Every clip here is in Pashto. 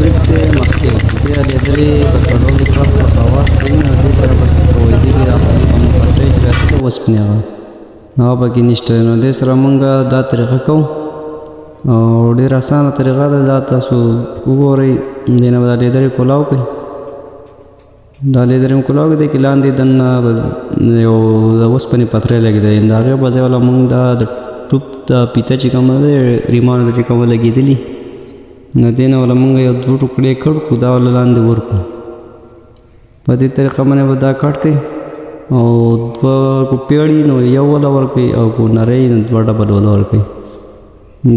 بریک دی مخکې دې الیدلې په پټرول کلک ورته اواز کوي نو دې سره بس کوی دې دا په پټۍ چې راځي د اوسپنې هغه هغه پکې نشته نو دې سره مونږ دا طریقه کوو او ډېره اسانه طریقه ده دا تاسو وګورئ دې نه به دا لیدرې کولاو کوئ دا لیدرې مو کولاو کوي دې کې لاندې دننه یو د اوسپنې پتری لګېدلې د هغې په ځای والا مونږ دا د ټوپ د پیته چې کومه ده ریمانو چې کومه لګېدلي نو دې نه والا مونږ یو 2 ټوکړې کړ کړو دا والا لاندې ورکړو په دې طریقه باندې به دا کټ کوي او 2 کو پیړی نو یو والا ورکوي او کو نری نو 2 ډبل والا ورکوي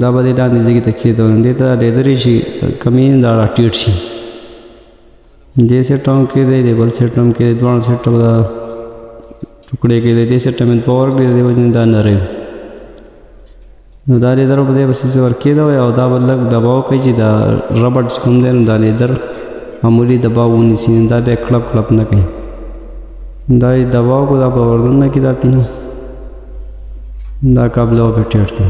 دا به دې لاندې ځای ته کېږدو دې ته لیدرې شي کمې دا راټیټ شي دې سیټ هم کېدی دې بل سیټ هم کېدی دواړه سیټ به دا ټوکړې کېدی دې سیټ مې 2 ورکړي دې وجې دا نری نو دا لیدر به دې بسې ورکېده او دا به لږ دباو کوي چې دا ربړ چې کوم دی نو دا لیدر معمولي دباو ونیسي دا بیا کلپ کلپ نه کوي دا یې دباو کو دا به وردننه کې دا پینو دا کابل به ټیټ کړي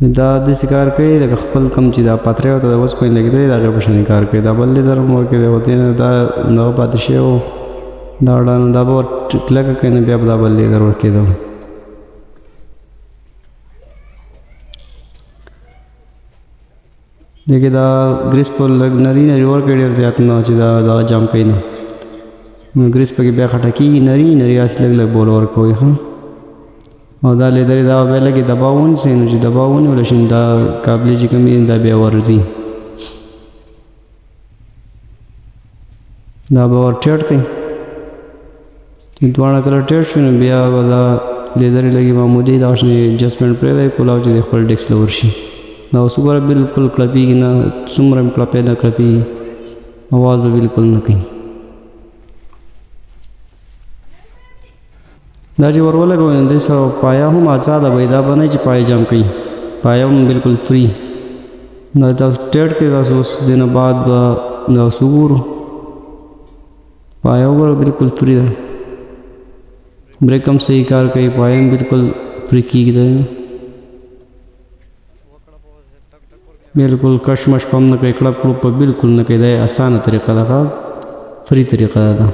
دا داسې کار کوي لکه خپل کم چې دا پتری ورته د اوسپنې لګېدلې د هغې په شانې کار کوي دا بل لیدر هم ورکېدی او دې نه دا دغه پاتې شوی و دا ډانو دا به ور کلکه کوي نو بیا به دا بل لیدر ورکېده دې کې دا ګریس په لږ نري نري ورکوي ډېر زیات نه چې دا دغه جام کوي نه نو ګریس پکې بیا خټه کېږي نري نري هسې لږ لږ بول ورکوي ښه او دا لیدرې دا بیا لږې دباو ونیسئ نو چې دباو ونیولی شي دا کابلې چې کوم دي دا بیا ورځي دا به ور ټیټ کړئ چې دواړه کله ټیټ شو نو بیا به دا لیدرې لږې معمولي دغه شانې اډجسټمنټ پرېږدئ کولاو چې د خپل ډیسک له ورشي دا اوس وګوره بلکل کلپېږي نه څومره هم کلپې نه کلپېږي اواز به بلکل نه کوي دا چې ور ولګوئ نو دې سره پایه هم ازاده وي دا به نه چې پایه جام کوي پایه هم بلکل فری دا ټیټ کړئ تاسو اوس دې نه بعد به دا اوس وګورو پایه وګوره بلکل فری ده بریک هم صحیح کار کوي پایه هم بلکل فری کېږي بالکل کشمش پم نه کوي کړپ کړوپ بلکل نه کوي دا اسانه طریقه ده فری طریقه ده